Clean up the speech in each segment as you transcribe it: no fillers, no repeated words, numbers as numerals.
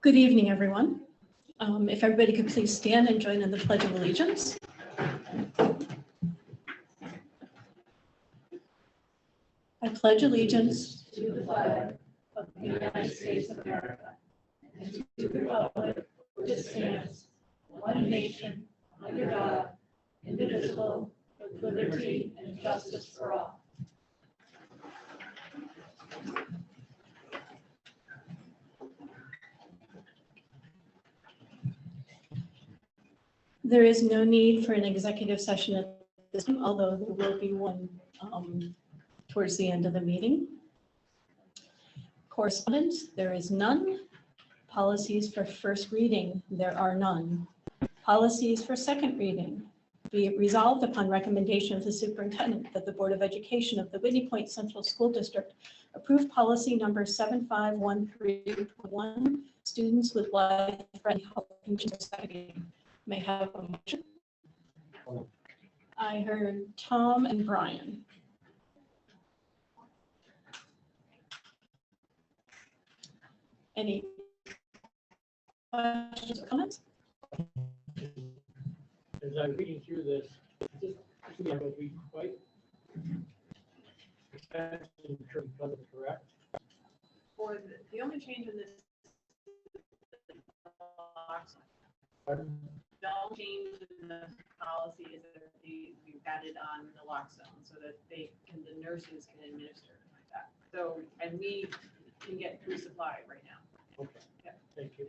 Good evening, everyone. If everybody could please stand and join in the Pledge of Allegiance. I pledge allegiance to the flag of the United States of America and to the republic which stands, one nation, under God, indivisible, with liberty and justice for all. There is no need for an executive session at this time, although there will be one towards the end of the meeting. Correspondence, there is none. Policies for first reading, there are none. Policies for second reading. Be it resolved upon recommendation of the superintendent that the Board of Education of the Whitney Point Central School District approve policy number 7513.1, students with life-threatening health conditions. May I have a motion? I heard Tom and Brian. Any questions or comments? As I'm reading through this, this would be quite expensive in terms of budget, correct? For the only change in this no change in the policy is that we've added on naloxone so that the nurses can administer it like that. So, and we can get free supply right now. Okay. Yeah. Thank you.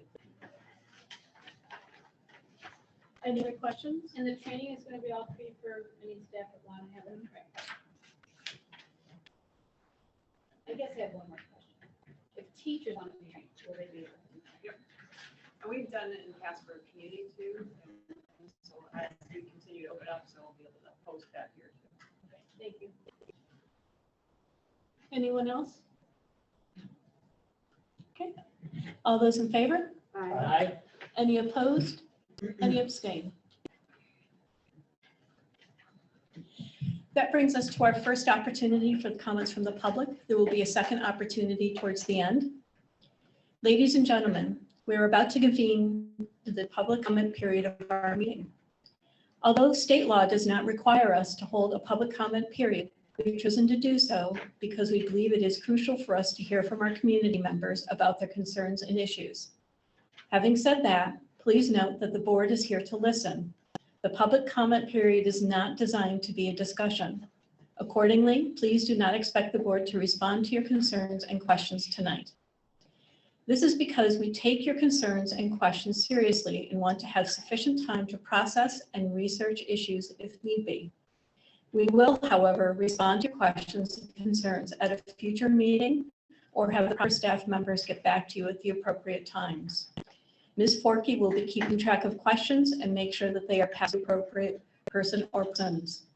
Any other questions? And the training is going to be all free for any staff that want to have them trained. I guess I have one more question. If teachers want to be trained, will they be able to? And we've done it in the past for community too. And so as we continue to open up, so we'll be able to post that here too. Okay, thank you. Anyone else? Okay. All those in favor? Aye. Any opposed? Any abstain? That brings us to our first opportunity for the comments from the public. There will be a second opportunity towards the end. Ladies and gentlemen, we are about to convene the public comment period of our meeting. Although state law does not require us to hold a public comment period, we've chosen to do so because we believe it is crucial for us to hear from our community members about their concerns and issues. Having said that, please note that the board is here to listen. The public comment period is not designed to be a discussion. Accordingly, please do not expect the board to respond to your concerns and questions tonight. This is because we take your concerns and questions seriously and want to have sufficient time to process and research issues if need be. We will, however, respond to your questions and concerns at a future meeting or have the proper staff members get back to you at the appropriate times. Ms. Forkey will be keeping track of questions and make sure that they are passed to the appropriate person or persons.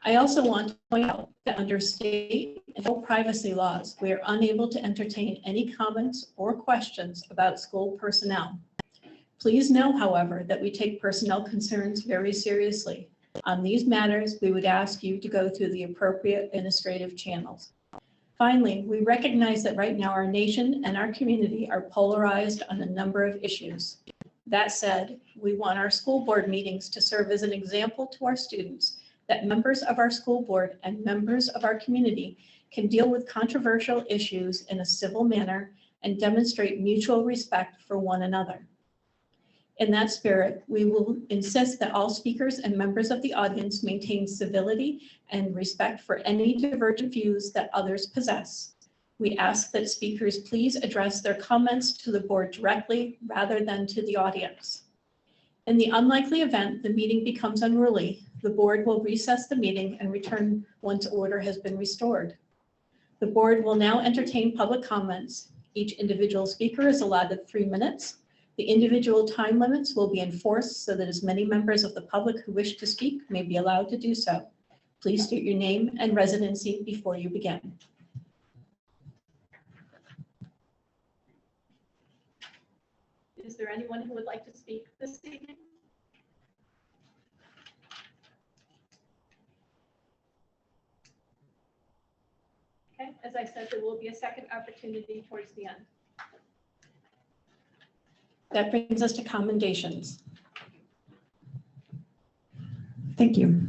I also want to point out that under state and federal privacy laws, we are unable to entertain any comments or questions about school personnel. Please know, however, that we take personnel concerns very seriously. On these matters, we would ask you to go through the appropriate administrative channels. Finally, we recognize that right now our nation and our community are polarized on a number of issues. That said, we want our school board meetings to serve as an example to our students that members of our school board and members of our community can deal with controversial issues in a civil manner and demonstrate mutual respect for one another. In that spirit, we will insist that all speakers and members of the audience maintain civility and respect for any divergent views that others possess. We ask that speakers please address their comments to the board directly rather than to the audience. In the unlikely event the meeting becomes unruly, the board will recess the meeting and return once order has been restored. The board will now entertain public comments. Each individual speaker is allotted 3 minutes. The individual time limits will be enforced so that as many members of the public who wish to speak may be allowed to do so. Please state your name and residency before you begin. Is there anyone who would like to speak this evening? Okay, as I said, there will be a second opportunity towards the end. That brings us to commendations. Thank you.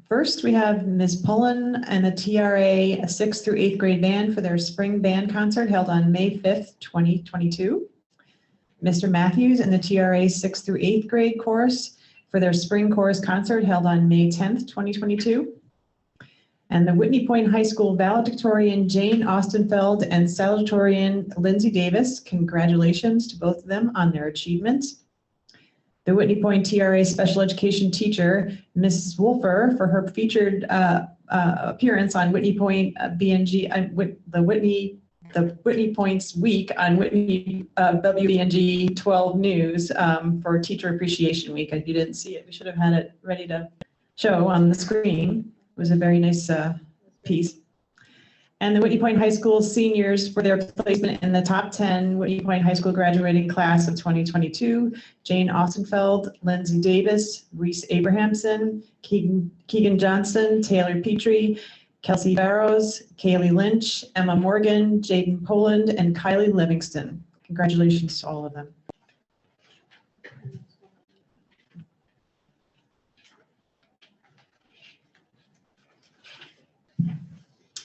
First, we have Ms. Pullen and the TRA 6th through 8th grade band for their spring band concert held on May 5th, 2022. Mr. Matthews and the TRA 6th through 8th grade chorus for their spring chorus concert held on May 10th, 2022. And the Whitney Point High School valedictorian Jane Austenfeld and salutatorian Lindsay Davis, congratulations to both of them on their achievements. The Whitney Point TRA special education teacher, Mrs. Wolfer, for her featured appearance on Whitney Point the Whitney Points week on Whitney WBNG 12 News for Teacher Appreciation Week. If you didn't see it, we should have had it ready to show on the screen. It was a very nice piece. And the Whitney Point High School seniors for their placement in the top 10 Whitney Point High School graduating class of 2022, Jane Austenfeld, Lindsay Davis, Reese Abrahamson, Keegan Johnson, Taylor Petrie, Kelsey Barrows, Kaylee Lynch, Emma Morgan, Jaden Poland, and Kylie Livingston. Congratulations to all of them.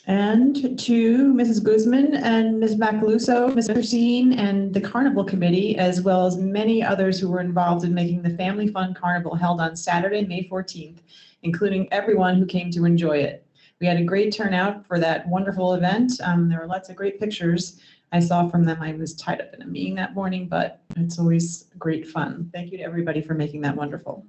And to Mrs. Guzman and Ms. Macaluso, Ms. Christine, and the Carnival Committee, as well as many others who were involved in making the Family Fun Carnival held on Saturday, May 14th, including everyone who came to enjoy it. We had a great turnout for that wonderful event. There were lots of great pictures I saw from them. I was tied up in a meeting that morning, but it's always great fun. Thank you to everybody for making that wonderful.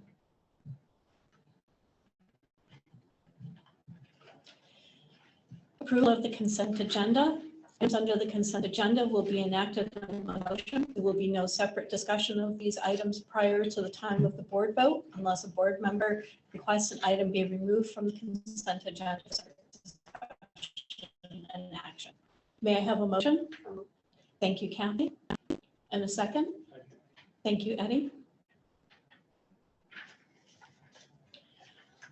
Approval of the consent agenda. Items under the consent agenda will be enacted on one motion. There will be no separate discussion of these items prior to the time of the board vote unless a board member requests an item be removed from the consent agenda and action. May I have a motion? Thank you, Kathy. And a second? Thank you, Eddie.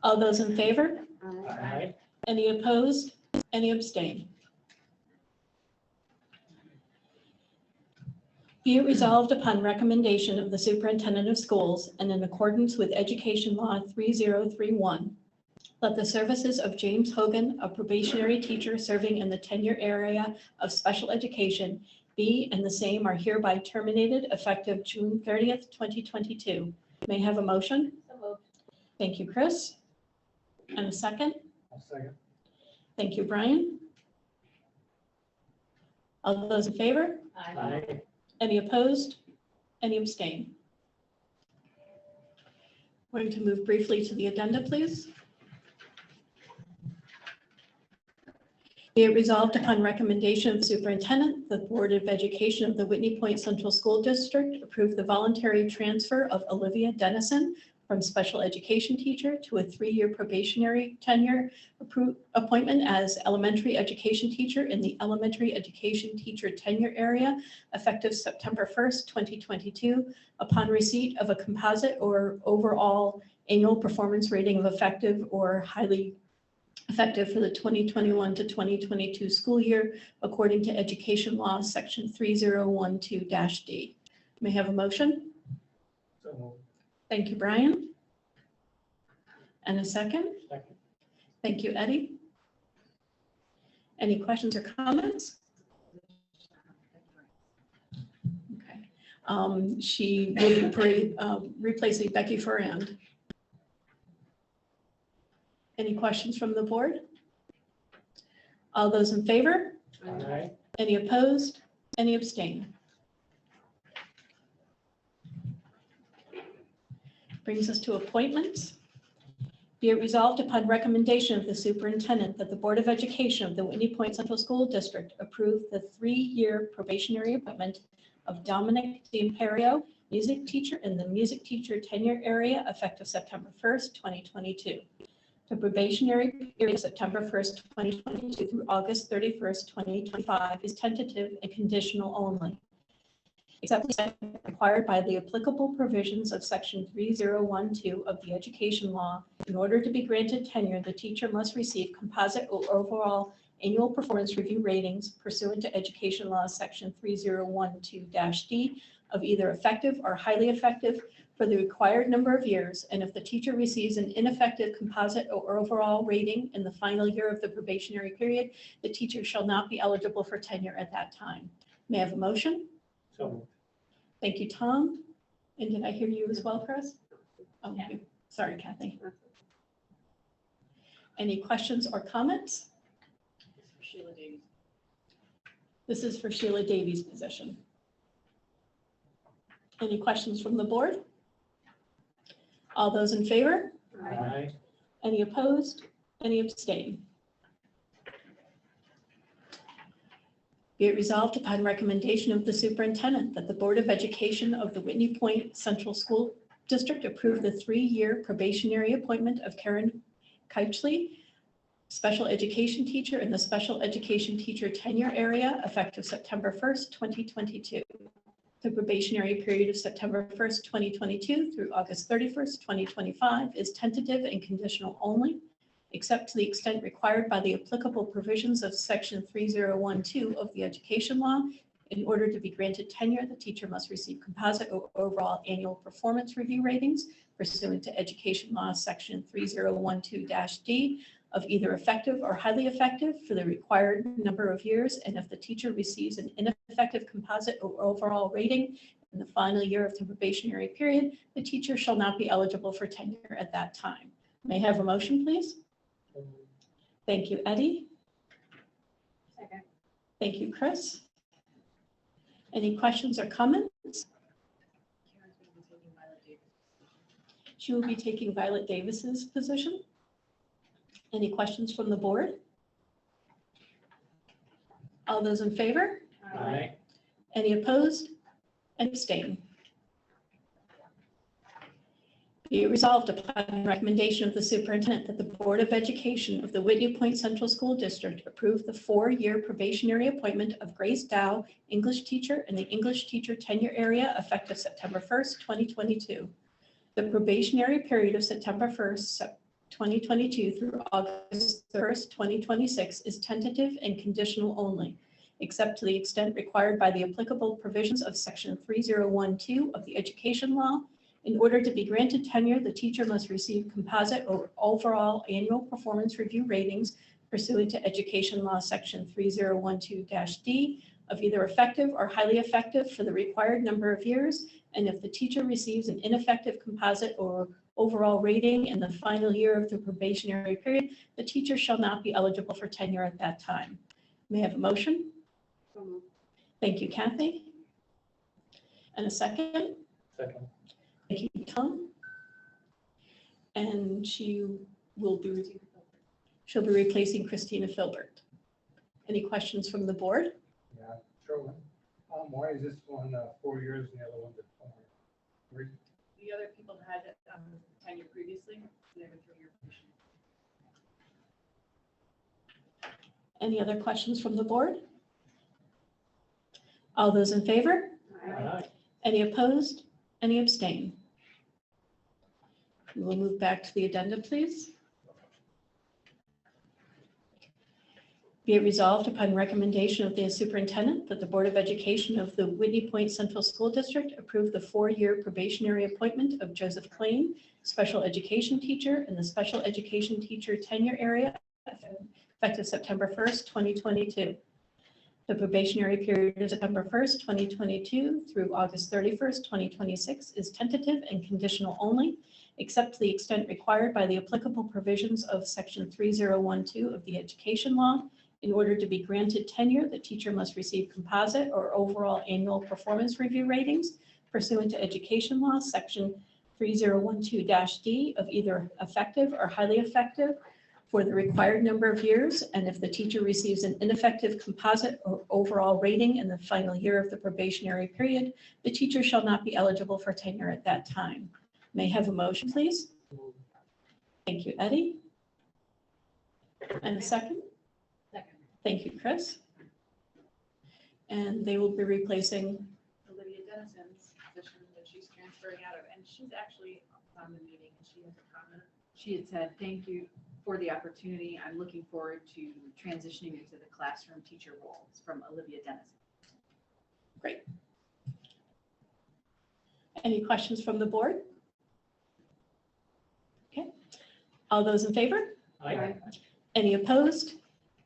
All those in favor? Aye. Any opposed? Any abstain? Be it resolved upon recommendation of the superintendent of schools and in accordance with Education Law 3031, let the services of James Hogan, a probationary teacher serving in the tenure area of special education, be and the same are hereby terminated effective June 30th, 2022. May I have a motion? So moved. Thank you, Chris. And a second? I'll second. Thank you, Brian. All those in favor? Aye. Any opposed? Any abstain? Going to move briefly to the addenda, please. Be it resolved upon recommendation of the superintendent, the Board of Education of the Whitney Point Central School District approve the voluntary transfer of Olivia Dennison from special education teacher to a 3-year probationary tenure appointment as elementary education teacher in the elementary education teacher tenure area effective September 1st, 2022, upon receipt of a composite or overall annual performance rating of effective or highly effective for the 2021 to 2022 school year, according to Education Law, Section 3012-D. May I have a motion? So moved. Thank you, Brian. And a second? Second. Thank you, Eddie. Any questions or comments? Okay. She will be replacing Becky Ferrand. Any questions from the board? All those in favor? Aye. Any opposed? Any abstain? Brings us to appointments. Be it resolved upon recommendation of the superintendent that the Board of Education of the Whitney Point Central School District approve the 3-year probationary appointment of Dominic D'Imperio, music teacher in the music teacher tenure area effective September 1st, 2022. The probationary period September 1st, 2022 through August 31st, 2025 is tentative and conditional only, except as required by the applicable provisions of Section 3012 of the Education Law. In order to be granted tenure, the teacher must receive composite or overall annual performance review ratings pursuant to Education Law, Section 3012-D, of either effective or highly effective for the required number of years, and if the teacher receives an ineffective composite or overall rating in the final year of the probationary period, the teacher shall not be eligible for tenure at that time. May I have a motion? So moved. Thank you, Tom. And did I hear you as well, Chris? Oh, Yeah. sorry, Kathy. Any questions or comments? It's for Sheila Davies. This is for Sheila Davies' position. Any questions from the board? All those in favor? Aye. Any opposed? Any abstain? Be it resolved upon recommendation of the superintendent that the Board of Education of the Whitney Point Central School District approve the 3-year probationary appointment of Karen Keitchley, special education teacher in the special education teacher tenure area, effective September 1st, 2022. The probationary period of September 1st, 2022 through August 31st, 2025 is tentative and conditional only, except to the extent required by the applicable provisions of Section 3012 of the Education Law. In order to be granted tenure, the teacher must receive composite or overall annual performance review ratings pursuant to Education Law, Section 3012-D, of either effective or highly effective for the required number of years, and if the teacher receives an ineffective composite or overall rating in the final year of the probationary period, the teacher shall not be eligible for tenure at that time. May I have a motion, please? So moved. Thank you, Eddie. Second. Thank you, Chris. Any questions or comments? Karen's going to be taking Violet Davis. She will be taking Violet Davis's position. Any questions from the board? All those in favor? Aye. Any opposed? And abstain? Be it resolved upon recommendation of the superintendent that the Board of Education of the Whitney Point Central School District approve the 4-year probationary appointment of Grace Dow, English teacher in the English teacher tenure area, effective September 1st, 2022. The probationary period of September 1st, 2022 through August 1st, 2026 is tentative and conditional only, except to the extent required by the applicable provisions of Section 3012 of the Education Law. In order to be granted tenure, the teacher must receive composite or overall annual performance review ratings pursuant to Education Law, Section 3012-D, of either effective or highly effective for the required number of years, and if the teacher receives an ineffective composite or overall rating in the final year of the probationary period, the teacher shall not be eligible for tenure at that time. May I have a motion? So moved. Thank you, Kathy. And a second? Second. Thank you, Tom. And she'll be replacing Christina Filbert. Any questions from the board? Yeah, sure. Why is this one 4 years and the other one's 3? The other people had tenure previously, and they were 3-year position. Any other questions from the board? All those in favor? Aye. Any opposed? Any abstain? We will move back to the addenda, please. Be it resolved upon recommendation of the superintendent that the Board of Education of the Whitney Point Central School District approve the 4-year probationary appointment of Joseph Klain, special education teacher in the special education teacher tenure area, effective September 1st, 2022. The probationary period of September 1st, 2022 through August 31st, 2026 is tentative and conditional only, except to the extent required by the applicable provisions of Section 3012 of the Education Law. In order to be granted tenure, the teacher must receive composite or overall annual performance review ratings pursuant to Education Law, Section 3012-D, of either effective or highly effective for the required number of years, and if the teacher receives an ineffective composite or overall rating in the final year of the probationary period, the teacher shall not be eligible for tenure at that time. May I have a motion, please? Thank you, Eddie. And a second? Second. Thank you, Chris. And they will be replacing, Olivia Dennison's position that she's transferring out of, and she's actually on the meeting, and she has a comment. She had said, thank you for the opportunity. I'm looking forward to transitioning into the classroom teacher roles from Olivia Dennis. Great. Any questions from the board? Okay. All those in favor? Aye. Any opposed?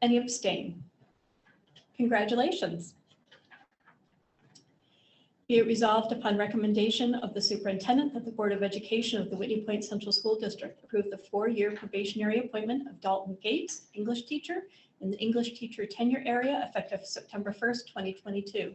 Any abstain? Congratulations. Be it resolved upon recommendation of the superintendent that the Board of Education of the Whitney Point Central School District approve the 4-year probationary appointment of Dalton Gates, English teacher, in the English teacher tenure area effective September 1st, 2022.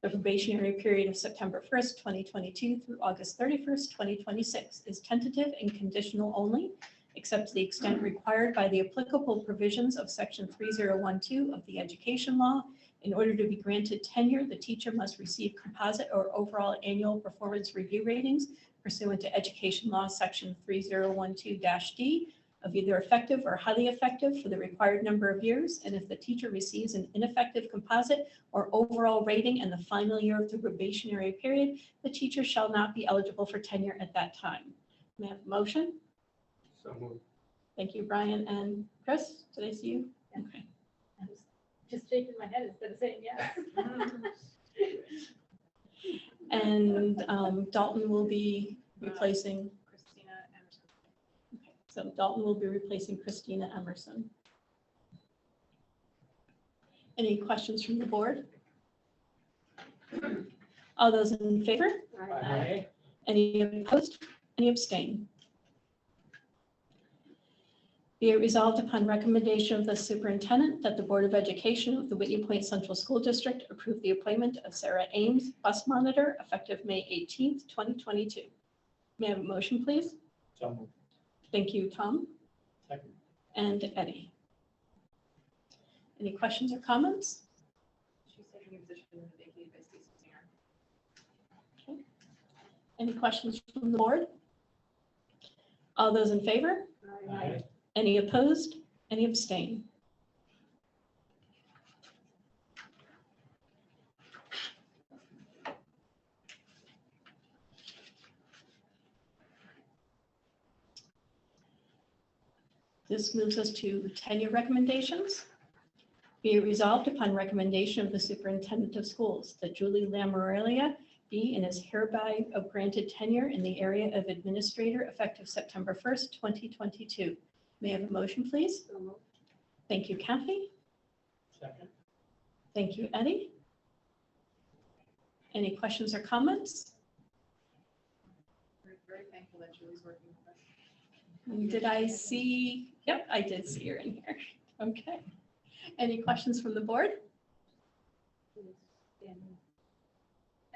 The probationary period of September 1st, 2022 through August 31st, 2026 is tentative and conditional only, except to the extent required by the applicable provisions of Section 3012 of the Education Law. In order to be granted tenure, the teacher must receive composite or overall annual performance review ratings pursuant to Education Law Section 3012-D of either effective or highly effective for the required number of years. And if the teacher receives an ineffective composite or overall rating in the final year of the probationary period, the teacher shall not be eligible for tenure at that time. May I have a motion? So moved. Thank you, Brian and Chris. Did I see you? Okay. I was just shaking my head instead of saying yes. And Dalton will be replacing, Christina Emerson. okay, so Dalton will be replacing Christina Emerson. Any questions from the board? All those in favor? Aye. Any opposed? Any abstain? Be it resolved upon recommendation of the superintendent that the Board of Education of the Whitney Point Central School District approve the appointment of Sarah Ames, bus monitor, effective May 18th, 2022. May I have a motion, please? So moved. Thank you, Tom Second. and Eddie. Any questions or comments? She's taking a position vacated by Stacy Singer. Any questions from the board? All those in favor? Aye. Any opposed? Any abstain? This moves us to tenure recommendations. Be it resolved upon recommendation of the superintendent of schools that Julie Lamorelia be and is hereby granted tenure in the area of administrator effective September 1st, 2022. May I have a motion, please? Thank you, Kathy. Second. Thank you, Eddie. Any questions or comments? We're very thankful that Julie's working with us. Did I see? Yep, I did see her in here. Okay. Any questions from the board?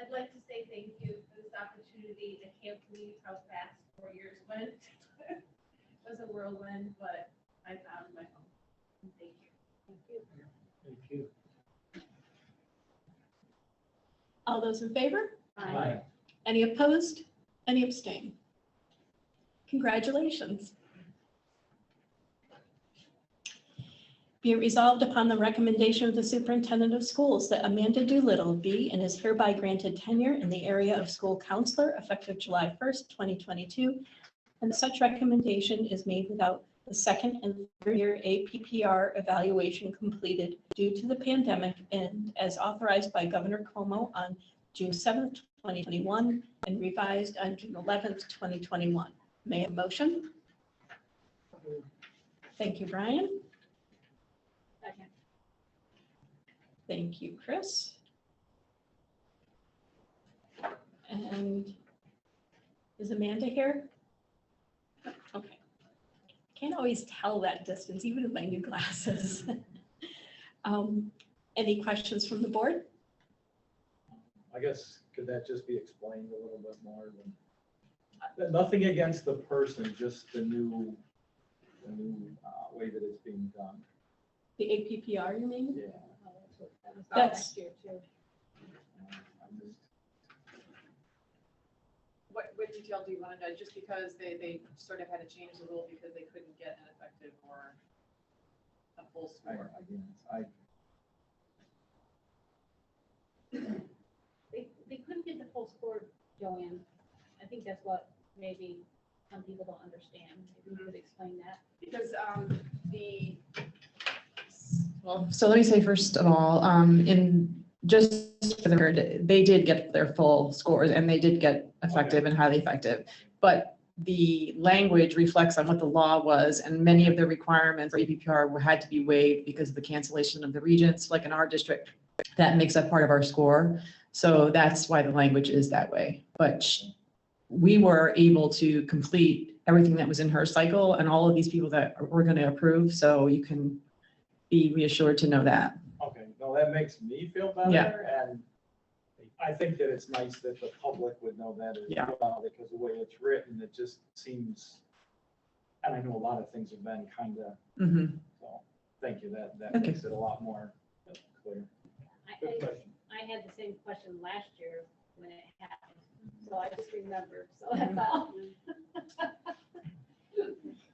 I'd like to say thank you for this opportunity. I can't believe how fast 4 years went. It was a whirlwind, but I found my home. Thank you. Thank you. All those in favor? Aye. Any opposed? Any abstain? Congratulations. Be it resolved upon the recommendation of the superintendent of schools that Amanda Doolittle be and is hereby granted tenure in the area of school counselor effective July 1st, 2022. And such recommendation is made without the second and third year APPR evaluation completed due to the pandemic and as authorized by Governor Cuomo on June 7th, 2021 and revised on June 11th, 2021. May I have a motion? Thank you, Brian. Second. Thank you, Chris. And is Amanda here? Okay. Can't always tell that distance, even with my new glasses. Any questions from the board? I guess, could that just be explained a little bit more than, nothing against the person, just the new way that it's being done. The APPR, you mean? Yeah. That was That's- last year too. I'm just, What detail do you want to know? Just because they sort of had to change the rule because they couldn't get an effective or a full I score. guess, They couldn't get the full score, Joanne. I think that's what maybe some people don't understand. Maybe you could explain that. Because the, Well, so let me say first of all, just for the record, they did get their full scores and they did get effective and highly effective. But the language reflects on what the law was, and many of the requirements for APPR had to be waived because of the cancellation of the regents, like in our district. That makes up part of our score. So that's why the language is that way. But we were able to complete everything that was in her cycle and all of these people that we're going to approve. So you can be reassured to know that. Okay, no, that makes me feel better, and I think that it's nice that the public would know that as Yeah. well, because the way it's written, it just seems, and I know a lot of things have been kind of, Mhm. so, thank you, that Okay. makes it a lot more clear. Good question. I had the same question last year when it happened, so I just remembered, so that's all.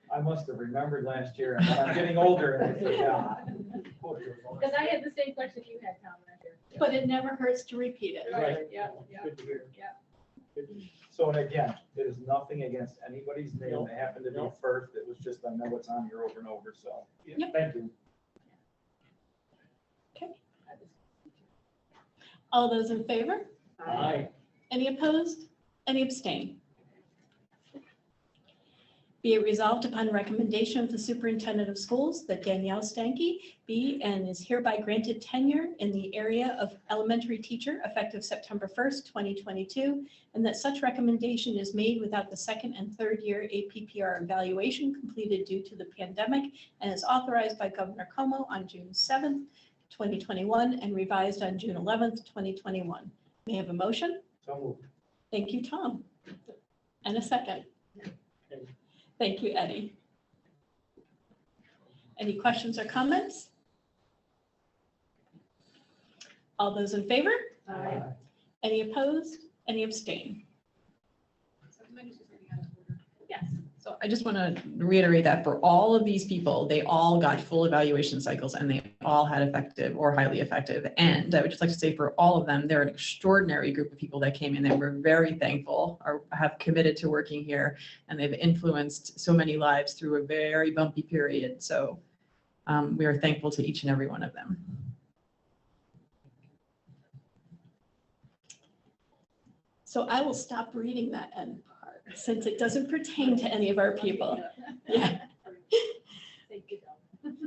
I must have remembered last year, and I'm getting older, and I forgot. Because I had the same question you had, Tom, last year. But it never hurts to repeat it. Right. Yeah, yeah. Good to hear. So, and again, it is nothing against anybody's name, Nope. they happen to be Nope. first, it was just, I know it's on here over and over, so. Yep. Thank you. All those in favor? Aye. Any opposed? Any abstain? Be it resolved upon recommendation of the superintendent of schools that Danielle Stanky be and is hereby granted tenure in the area of elementary teacher effective September 1st, 2022, and that such recommendation is made without the second and third year APPR evaluation completed due to the pandemic and is authorized by Governor Como on June 7th, 2021, and revised on June 11th, 2021. May I have a motion? So moved. Thank you, Tom. And a second. Thank you, Eddie. Any questions or comments? All those in favor? Aye. Any opposed? Any abstain? Yes. So I just want to reiterate that for all of these people, they all got full evaluation cycles and they all had effective or highly effective. And I would just like to say for all of them, they're an extraordinary group of people that came in and we're very thankful or have committed to working here. And they've influenced so many lives through a very bumpy period. So we are thankful to each and every one of them. So I will stop reading that end part since it doesn't pertain to any of our people. Yeah. Thank you, Tom.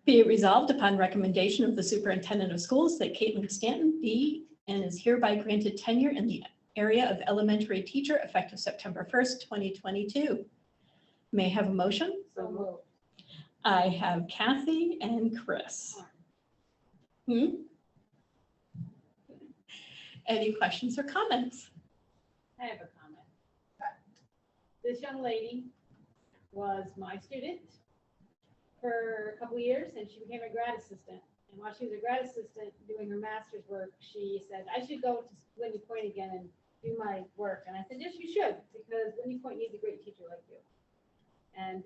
Be it resolved upon recommendation of the superintendent of schools that Caitlin Stanton be and is hereby granted tenure in the area of elementary teacher effective September 1st, 2022. May I have a motion? So moved. I have Kathy and Chris. Any questions or comments? I have a comment. This young lady was my student for a couple years, and she became a grad assistant. And while she was a grad assistant doing her master's work, she said, I should go to Whitney Point again and do my work. And I said, yes, you should, because Whitney Point needs a great teacher like you. And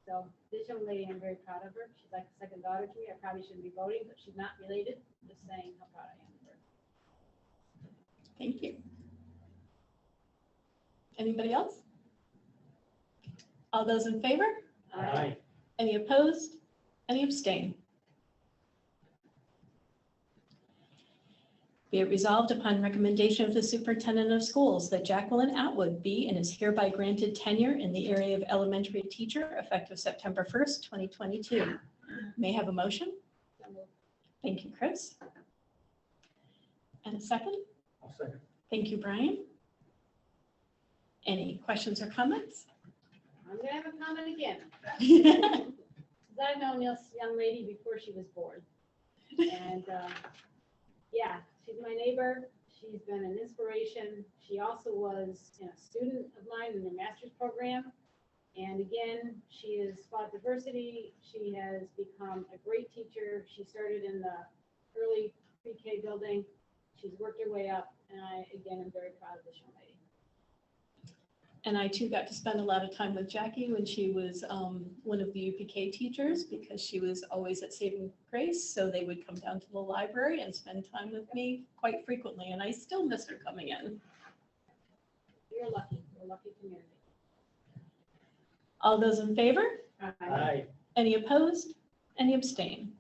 so this young lady, I'm very proud of her. She's like a second daughter to me. I probably shouldn't be voting, but she's not related. I'm just saying how proud I am of her. Thank you. Anybody else? All those in favor? Aye. Any opposed? Any abstain? Be it resolved upon recommendation of the superintendent of schools that Jacqueline Atwood be and is hereby granted tenure in the area of elementary teacher effective September 1st, 2022. May I have a motion? So moved. Thank you, Chris. And a second? I'll second. Thank you, Brian. Any questions or comments? I'm gonna have a comment again. Because I've known this young lady before she was born. And, yeah, she's my neighbor. She's been an inspiration. She also was a student of mine in the master's program. And again, she has fought diversity. She has become a great teacher. She started in the early pre-K building. She's worked her way up. And I, again, am very proud of this young lady. And I too got to spend a lot of time with Jackie when she was one of the UPK teachers because she was always at Saving Grace. So they would come down to the library and spend time with me quite frequently. And I still miss her coming in. You're lucky. You're a lucky community. All those in favor? Aye. Any opposed? Any abstain?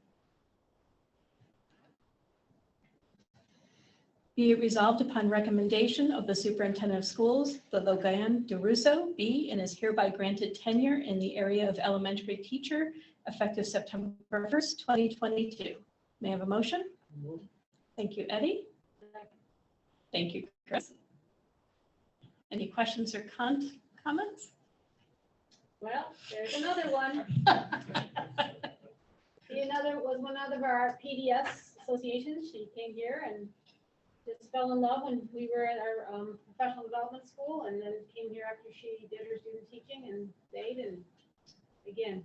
Be it resolved upon recommendation of the superintendent of schools that Logan DeRusso be and is hereby granted tenure in the area of elementary teacher effective September 1st, 2022. May I have a motion? Thank you, Eddie. Thank you, Chris. Any questions or comments? Well, there's another one. Was one of our PDS associations. She came here and just fell in love when we were at our professional development school, and then came here after she did her student teaching and stayed. And again,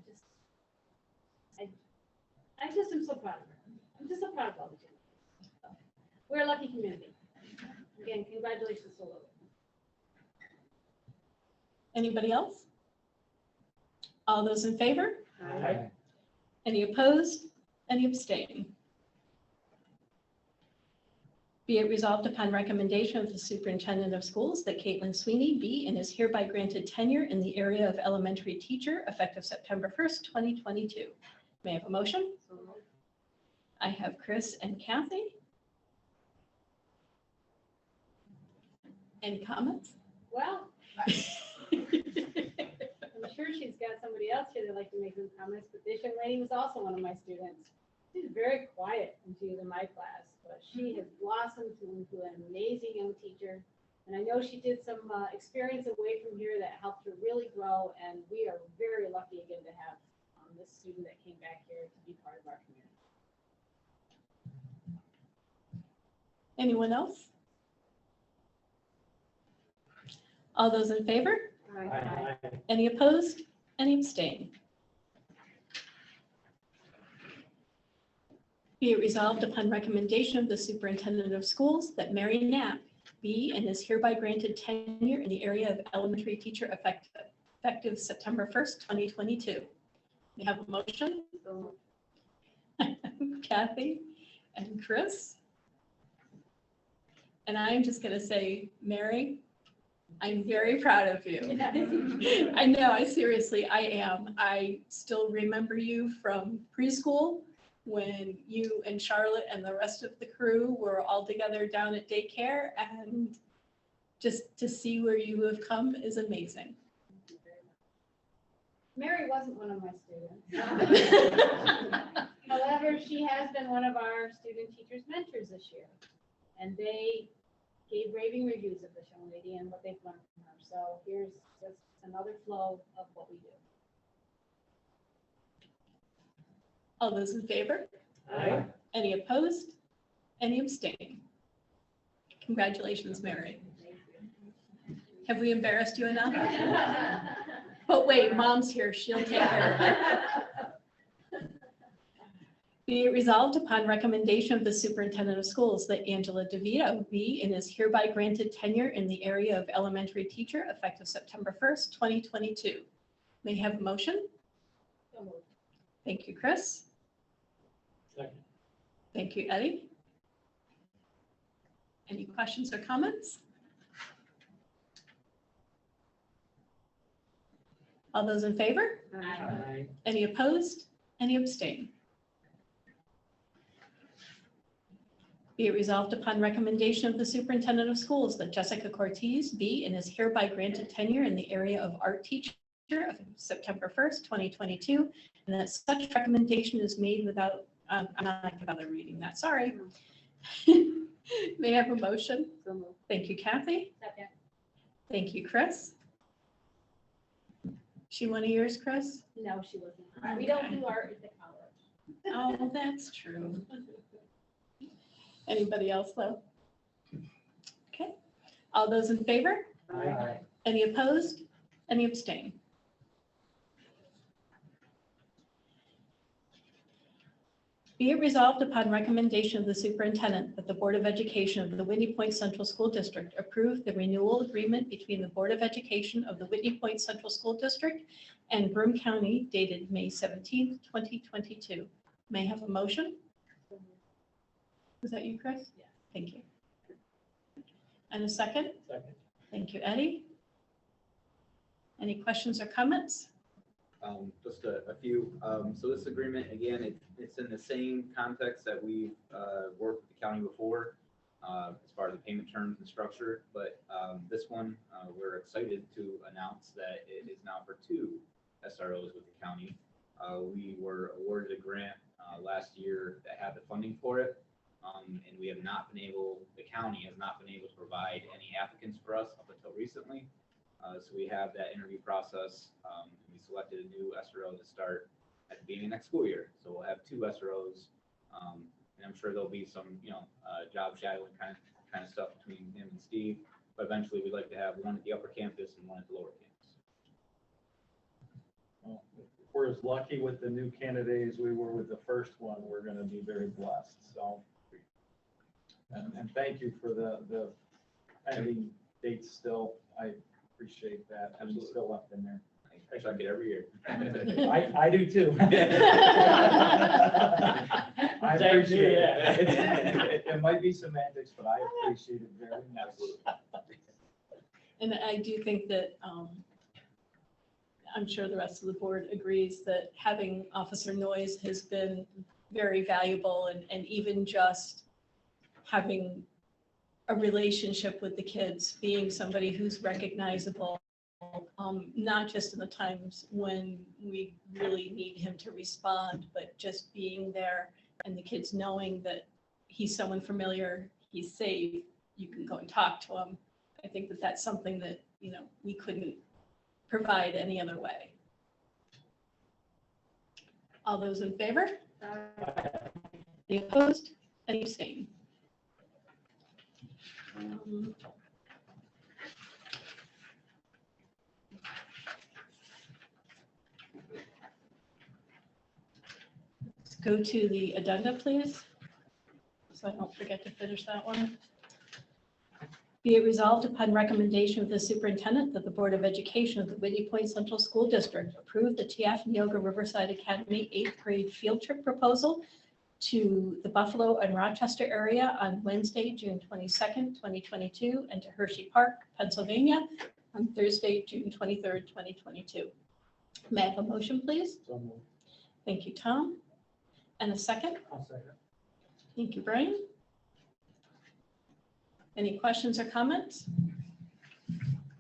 I just am so proud of her. I'm just so proud of all the students. So, we're a lucky community. Again, congratulations to Lily. Anybody else? All those in favor? Aye. Any opposed? Any abstain? Be it resolved upon recommendation of the superintendent of schools that Caitlin Sweeney be and is hereby granted tenure in the area of elementary teacher effective September 1st, 2022. May I have a motion? I have Chris and Kathy. Any comments? Well, I'm sure she's got somebody else here that'd like to make some comments, but this young lady was also one of my students. She's very quiet when she was in my class, but she has blossomed into an amazing young teacher. And I know she did some experience away from here that helped her really grow, and we are very lucky again to have this student that came back here to be part of our community. Anyone else? All those in favor? Aye. Any opposed? Any abstain? Be it resolved upon recommendation of the superintendent of schools that Mary Knapp be and is hereby granted tenure in the area of elementary teacher effective September 1st, 2022. We have a motion. Kathy and Chris. And I'm just going to say, Mary, I'm very proud of you. I know, I am. I still remember you from preschool when you and Charlotte and the rest of the crew were all together down at daycare, and just to see where you have come is amazing. Mary wasn't one of my students. However, she has been one of our student teachers mentors this year. And they gave raving reviews of this young lady and what they've learned from her. So here's just another flow of what we do. All those in favor? Aye. Any opposed? Any abstain? Congratulations, Mary. Have we embarrassed you enough? But wait, Mom's here. She'll take care of it. Be it resolved upon recommendation of the superintendent of schools that Angela DeVito be and is hereby granted tenure in the area of elementary teacher effective September 1st, 2022. May I have a motion? So moved. Thank you, Chris. Second. Thank you, Eddie. Any questions or comments? All those in favor? Aye. Any opposed? Any abstain? Be it resolved upon recommendation of the superintendent of schools that Jessica Cortez be and is hereby granted tenure in the area of art teacher of September 1st, 2022, and that such recommendation is made without, I'm not going to bother reading that, sorry. May I have a motion? So moved. Thank you, Kathy. Second. Thank you, Chris. She one of yours, Chris? No, she wasn't. We don't do art at the college. Oh, that's true. Anybody else though? Okay, all those in favor? Aye. Any opposed? Any abstain? Be it resolved upon recommendation of the superintendent that the Board of Education of the Whitney Point Central School District approve the renewal agreement between the Board of Education of the Whitney Point Central School District and Broome County dated May 17th, 2022. May I have a motion? Was that you, Chris? Yeah. Thank you. And a second? Second. Thank you, Eddie. Any questions or comments? Just a few. So this agreement, again, it's in the same context that we've worked with the county before, as far as the payment terms and structure. But this one, we're excited to announce that it is now for 2 SROs with the county. We were awarded a grant last year that had the funding for it. And we have not been able, the county has not been able to provide any applicants for us up until recently. So we have that interview process. We selected a new SRO to start at the beginning of next school year. So we'll have 2 SROs. And I'm sure there'll be some, job shadowing kind of stuff between him and Steve. But eventually we'd like to have one at the upper campus and one at the lower campus. Well, if we're as lucky with the new candidates we were with the first one, we're going to be very blessed. So, and thank you for the pending dates still. I appreciate that. I'm Absolutely. still left in there. I check it every year. I do too. I appreciate it. It might be semantics, but I appreciate it very much. Absolutely. And I do think that, I'm sure the rest of the board agrees that having Officer Noyes has been very valuable, and even just having a relationship with the kids, being somebody who's recognizable, not just in the times when we really need him to respond, but just being there and the kids knowing that he's someone familiar, he's safe, you can go and talk to him. I think that that's something that, we couldn't provide any other way. All those in favor? Any opposed? Any abstain? Let's go to the addenda, please, so I don't forget to finish that one. Be it resolved upon recommendation of the superintendent that the Board of Education of the Whitney Point Central School District approve the TF Neoga Riverside Academy 8th grade field trip proposal to the Buffalo and Rochester area on Wednesday, June 22nd, 2022, and to Hershey Park, Pennsylvania on Thursday, June 23rd, 2022. May I have a motion, please? So moved. Thank you, Tom. And a second? I'll second. Thank you, Brian. Any questions or comments?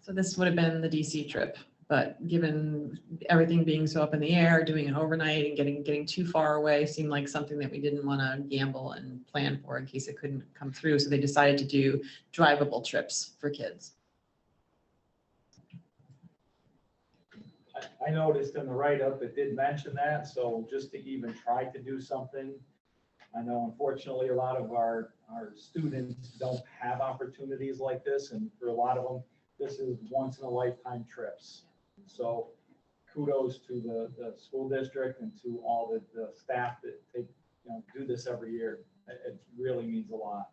So this would have been the DC trip, but given everything being so up in the air, doing it overnight and getting too far away seemed like something that we didn't want to gamble and plan for in case it couldn't come through. So they decided to do drivable trips for kids. I noticed in the write-up, it did mention that, so just to even try to do something. I know unfortunately, a lot of our students don't have opportunities like this, and for a lot of them, this is once in a lifetime trips. So kudos to the school district and to all the staff that take, do this every year. It really means a lot.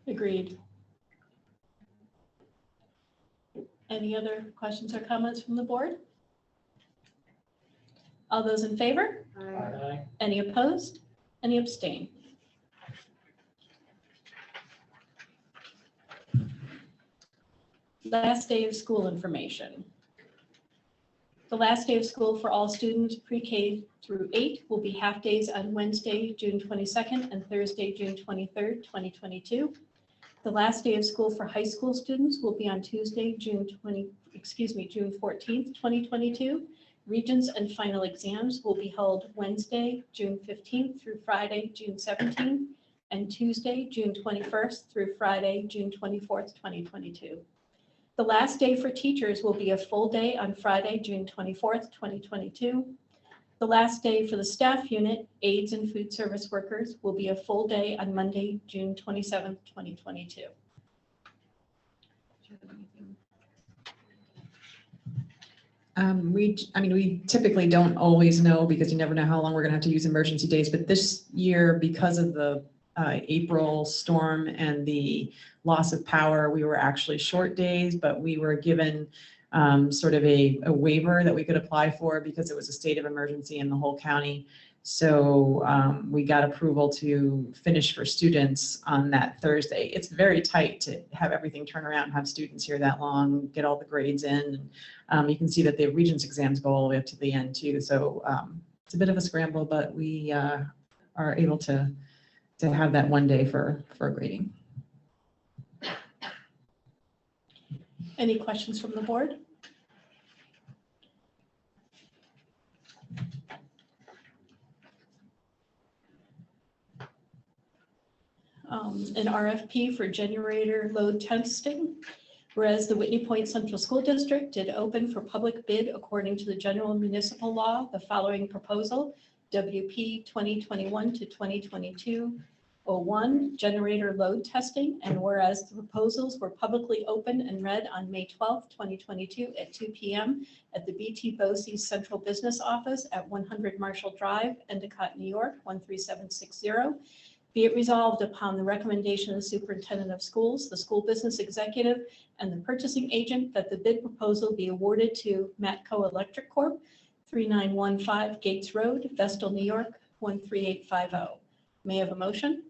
Agreed. Any other questions or comments from the board? All those in favor? Aye. Any opposed? Any abstain? Last day of school information. The last day of school for all students pre-K through 8 will be half days on Wednesday, June 22nd and Thursday, June 23rd, 2022. The last day of school for high school students will be on Tuesday, June 14th, 2022. Regents and final exams will be held Wednesday, June 15th through Friday, June 17th, and Tuesday, June 21st through Friday, June 24th, 2022. The last day for teachers will be a full day on Friday, June 24th, 2022. The last day for the staff unit, aides and food service workers, will be a full day on Monday, June 27th, 2022. We typically don't always know because you never know how long we're going to have to use emergency days. But this year, because of the April storm and the loss of power, we were actually short days, but we were given sort of a waiver that we could apply for because it was a state of emergency in the whole county. So we got approval to finish for students on that Thursday. It's very tight to have everything turn around and have students here that long, get all the grades in. You can see that the Regents exams go all the way up to the end too. So it's a bit of a scramble, but we are able to have that one day for grading. Any questions from the board? An RFP for generator load testing. Whereas the Whitney Point Central School District did open for public bid according to the general municipal law, the following proposal, WP 2021 to 2022-01, generator load testing. And whereas the proposals were publicly opened and read on May 12, 2022 at 2 p.m. at the BT BOCES Central Business Office at 100 Marshall Drive, Endicott, New York, 13760. Be it resolved upon the recommendation of the superintendent of schools, the school business executive, and the purchasing agent that the bid proposal be awarded to Matco Electric Corp., 3915 Gates Road, Vestal, New York, 13850. May I have a motion?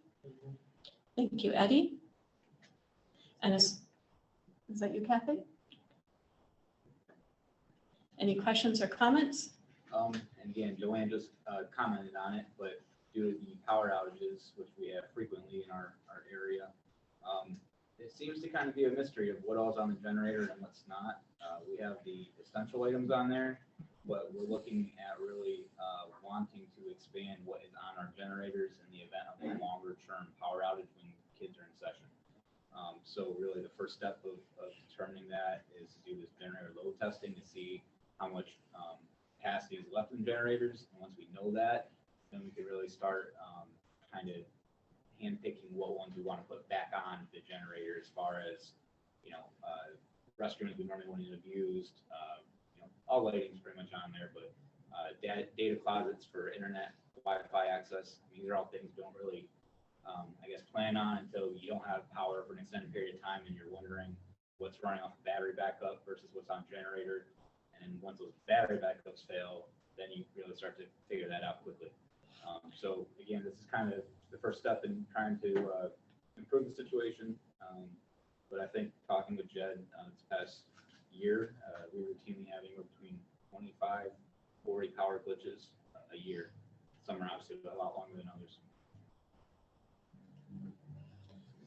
Thank you, Eddie. And is that you, Kathy? Any questions or comments? And again, Joanne just commented on it, but due to the power outages, which we have frequently in our area, it seems to kind of be a mystery of what all's on the generator and what's not. We have the essential items on there, but we're looking at really wanting to expand what is on our generators in the event of a longer term power outage when kids are in session. So really the first step of determining that is to do this generator load testing to see how much capacity is left in generators. And once we know that, then we can really start kind of handpicking what ones we want to put back on the generator, as far as, restrooms we normally wouldn't have used, all lighting's pretty much on there, but data closets for internet, Wi-Fi access. I mean, these are all things we don't really, plan on until you don't have power for an extended period of time and you're wondering what's running off the battery backup versus what's on generator. And once those battery backups fail, then you really start to figure that out quickly. So again, this is kind of the first step in trying to improve the situation. But I think talking with Jed this past year, we were routinely having between 25, 40 power glitches a year. Some are obviously a lot longer than others.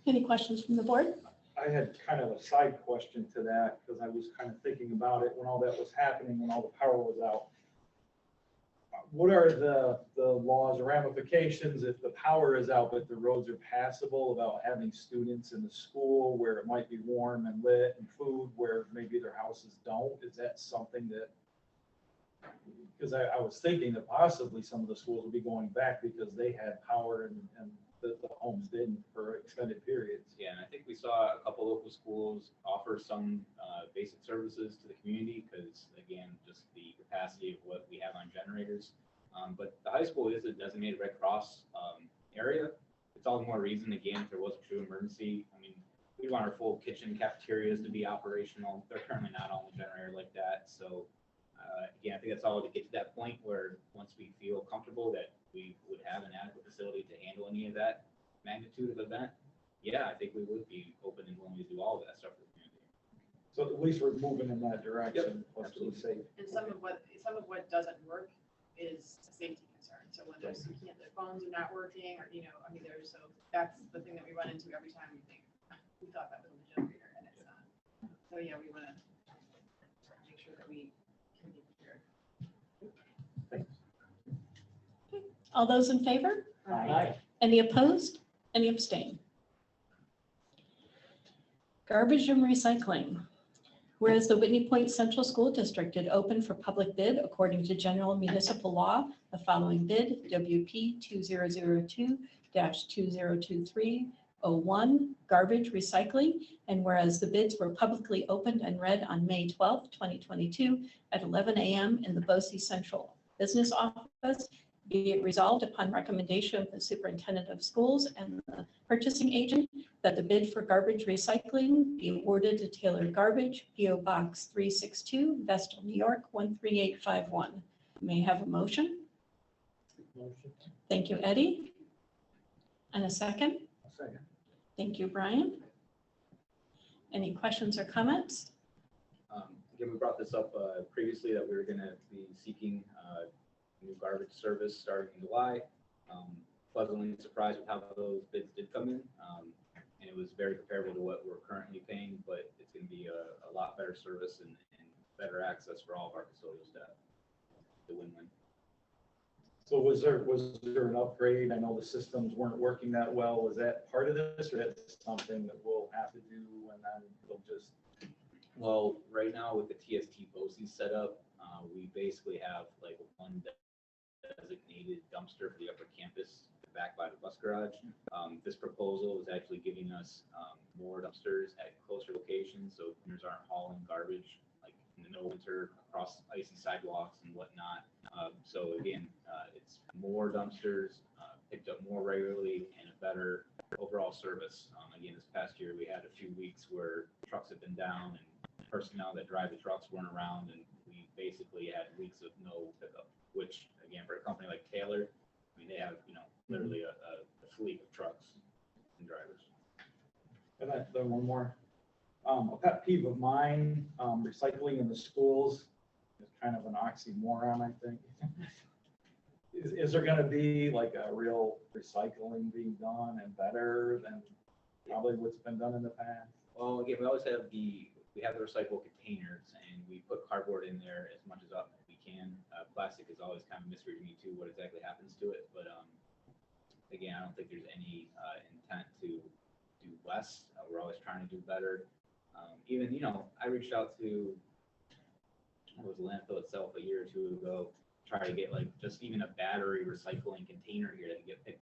Any questions from the board? I had kind of a side question to that, because I was kind of thinking about it when all that was happening, when all the power was out. What are the laws or ramifications if the power is out but the roads are passable, about having students in the school where it might be warm and lit and food where maybe their houses don't? Is that something that, because I was thinking that possibly some of the schools will be going back because they had power and the homes didn't for extended periods. Yeah, and I think we saw a couple local schools offer some basic services to the community because, again, just the capacity of what we have on generators. But the high school is a designated Red Cross area. It's all the more reason, again, if there was a true emergency. I mean, we want our full kitchen cafeterias to be operational. They're currently not on the generator like that. So, again, I think that's all to get to that point where once we feel comfortable that we would have an adequate facility to handle any of that magnitude of event, yeah, I think we would be open and willing to do all of that stuff for the community. So at least we're moving in that direction. Yep, Plus to be safe. And some of what doesn't work is a safety concern. So when there's, their phones are not working, or, so that's the thing that we run into every time we think, we thought that was a generator and it's not. So yeah, we want to make sure that we can be prepared. All those in favor? Aye. Any opposed? Any abstain? Garbage and recycling. Whereas the Whitney Point Central School District did open for public bid according to general municipal law, the following bid, WP 2002-2023-01, garbage recycling. And whereas the bids were publicly opened and read on May 12, 2022 at 11 a.m. in the BOCES Central Business Office, be it resolved upon recommendation of the superintendent of schools and the purchasing agent that the bid for garbage recycling be awarded to Taylor Garbage, P.O. Box 362, Vestal, New York, 13851. May I have a motion? Motion. Thank you, Eddie. And a second? I'll second. Thank you, Brian. Any questions or comments? Again, we brought this up previously that we were gonna be seeking new garbage service starting in July. Pleasantly surprised with how those bids did come in. And it was very comparable to what we're currently paying, but it's gonna be a lot better service and better access for all of our custodial staff. The win-win. So was there an upgrade? I know the systems weren't working that well. Was that part of this, or that's something that we'll have to do and then it'll just? Well, right now with the TST BOSI setup, we basically have like one designated dumpster for the upper campus back by the bus garage. This proposal is actually giving us more dumpsters at closer locations, so vendors aren't hauling garbage like in the middle of winter across icy sidewalks and whatnot. So again, it's more dumpsters, picked up more regularly, and a better overall service. Again, this past year, we had a few weeks where trucks have been down and personnel that drive the trucks weren't around, and we basically had weeks of no pickup, which again, for a company like Taylor, I mean, they have, literally a fleet of trucks and drivers. And then one more. A pet peeve of mine, recycling in the schools is kind of an oxymoron, I think. Is there gonna be like a real recycling being done and better than probably what's been done in the past? Well, again, we always have we have the recyclable containers, and we put cardboard in there as much as we can. Plastic is always kind of a mystery to me too, what exactly happens to it. But again, I don't think there's any intent to do less. We're always trying to do better. Even, I reached out to the landfill itself a year or two ago, try to get like just even a battery recycling container here that can get picked